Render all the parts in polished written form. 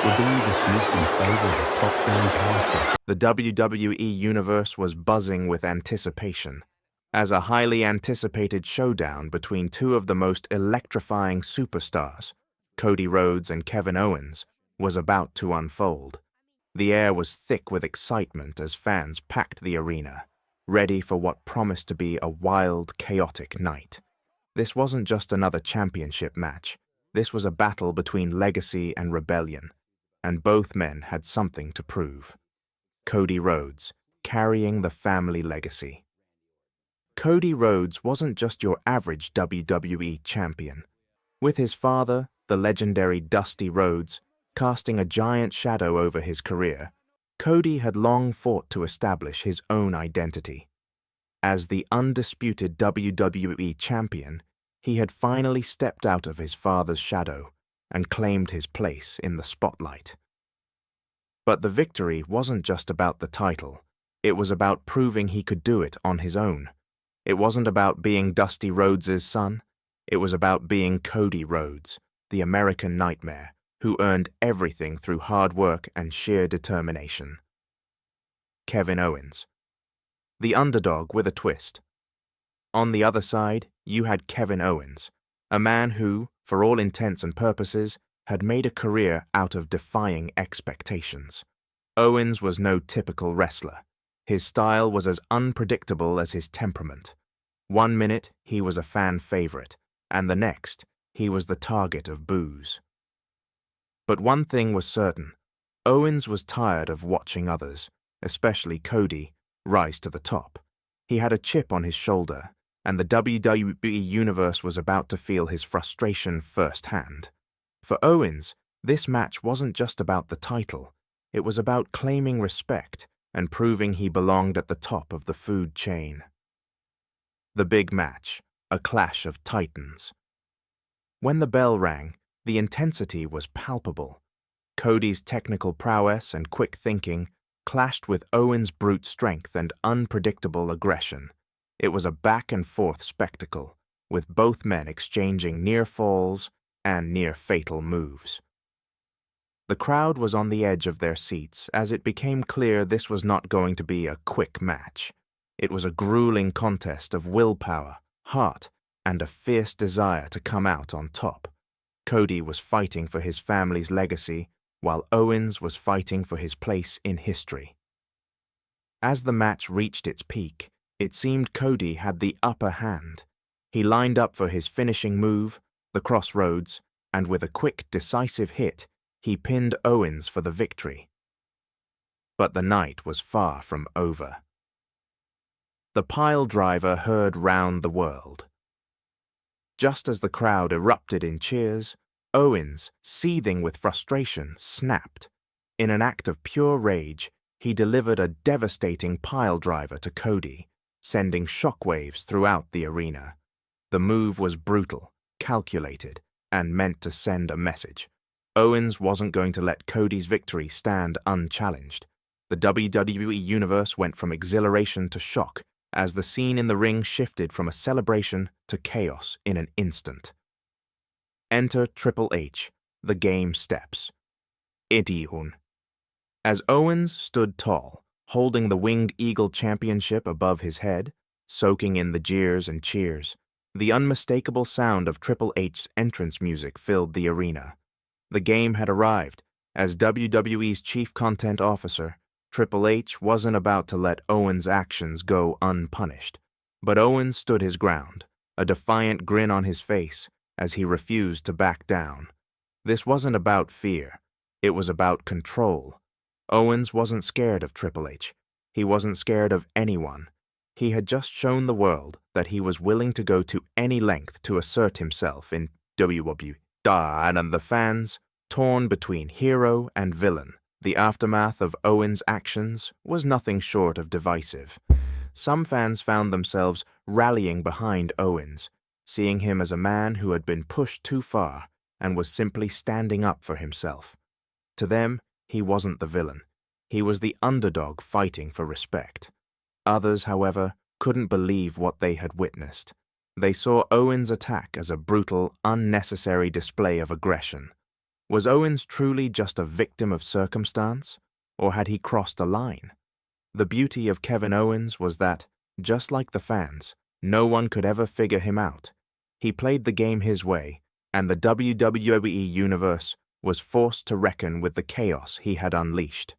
were being dismissed in favor of a top-down power structure. The WWE Universe was buzzing with anticipation, as a highly anticipated showdown between two of the most electrifying superstars, Cody Rhodes and Kevin Owens, was about to unfold. The air was thick with excitement as fans packed the arena, ready for what promised to be a wild, chaotic night. This wasn't just another championship match. This was a battle between legacy and rebellion, and both men had something to prove. Cody Rhodes, carrying the family legacy. Cody Rhodes wasn't just your average WWE champion. With his father, the legendary Dusty Rhodes, casting a giant shadow over his career, Cody had long fought to establish his own identity. As the undisputed WWE champion, he had finally stepped out of his father's shadow and claimed his place in the spotlight. But the victory wasn't just about the title. It was about proving he could do it on his own. It wasn't about being Dusty Rhodes' son. It was about being Cody Rhodes, the American Nightmare, who earned everything through hard work and sheer determination. Kevin Owens, the underdog with a twist. On the other side, you had Kevin Owens, a man who, for all intents and purposes, had made a career out of defying expectations. Owens was no typical wrestler. His style was as unpredictable as his temperament. One minute, he was a fan favorite, and the next, he was the target of boos. But one thing was certain. Owens was tired of watching others, especially Cody, rise to the top. He had a chip on his shoulder, and the WWE Universe was about to feel his frustration firsthand. For Owens, this match wasn't just about the title. It was about claiming respect and proving he belonged at the top of the food chain. The big match, a clash of titans. When the bell rang, the intensity was palpable. Cody's technical prowess and quick thinking clashed with Owens' brute strength and unpredictable aggression. It was a back-and-forth spectacle, with both men exchanging near falls and near-fatal moves. The crowd was on the edge of their seats as it became clear this was not going to be a quick match. It was a grueling contest of willpower, heart, and a fierce desire to come out on top. Cody was fighting for his family's legacy, while Owens was fighting for his place in history. As the match reached its peak, it seemed Cody had the upper hand. He lined up for his finishing move, the Crossroads, and with a quick, decisive hit, he pinned Owens for the victory. But the night was far from over. The pile driver heard round the world. Just as the crowd erupted in cheers, Owens, seething with frustration, snapped. In an act of pure rage, he delivered a devastating pile driver to Cody, sending shockwaves throughout the arena. The move was brutal, calculated, and meant to send a message. Owens wasn't going to let Cody's victory stand unchallenged. The WWE Universe went from exhilaration to shock as the scene in the ring shifted from a celebration to chaos in an instant. Enter Triple H, the game steps. Idihun. As Owens stood tall, holding the Winged Eagle Championship above his head, soaking in the jeers and cheers, the unmistakable sound of Triple H's entrance music filled the arena. The game had arrived. As WWE's chief content officer, Triple H wasn't about to let Owens' actions go unpunished. But Owens stood his ground, a defiant grin on his face, as he refused to back down. This wasn't about fear. It was about control. Owens wasn't scared of Triple H. He wasn't scared of anyone. He had just shown the world that he was willing to go to any length to assert himself in WWE. And the fans, torn between hero and villain, the aftermath of Owens' actions was nothing short of divisive. Some fans found themselves rallying behind Owens, seeing him as a man who had been pushed too far and was simply standing up for himself. To them, he wasn't the villain. He was the underdog fighting for respect. Others, however, couldn't believe what they had witnessed. They saw Owens' attack as a brutal, unnecessary display of aggression. Was Owens truly just a victim of circumstance, or had he crossed a line? The beauty of Kevin Owens was that, just like the fans, no one could ever figure him out. He played the game his way, and the WWE Universe was forced to reckon with the chaos he had unleashed.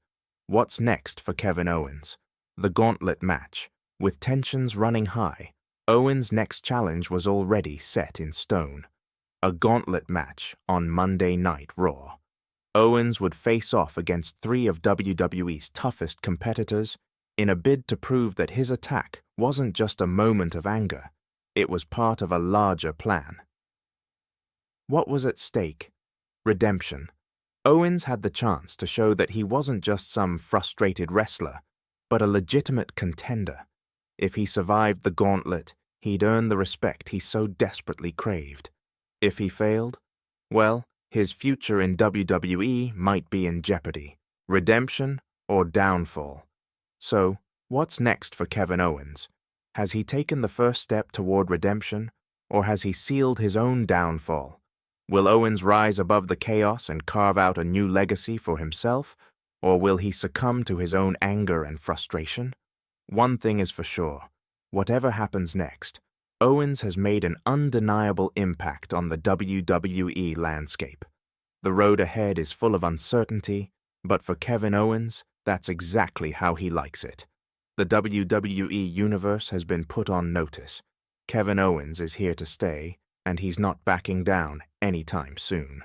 What's next for Kevin Owens? The gauntlet match. With tensions running high, Owens' next challenge was already set in stone. A gauntlet match on Monday Night Raw. Owens would face off against 3 of WWE's toughest competitors in a bid to prove that his attack wasn't just a moment of anger, it was part of a larger plan. What was at stake? Redemption. Owens had the chance to show that he wasn't just some frustrated wrestler, but a legitimate contender. If he survived the gauntlet, he'd earn the respect he so desperately craved. If he failed, well, his future in WWE might be in jeopardy. Redemption or downfall. So, what's next for Kevin Owens? Has he taken the first step toward redemption, or has he sealed his own downfall? Will Owens rise above the chaos and carve out a new legacy for himself, or will he succumb to his own anger and frustration? One thing is for sure, whatever happens next, Owens has made an undeniable impact on the WWE landscape. The road ahead is full of uncertainty, but for Kevin Owens, that's exactly how he likes it. The WWE Universe has been put on notice. Kevin Owens is here to stay, and he's not backing down anytime soon.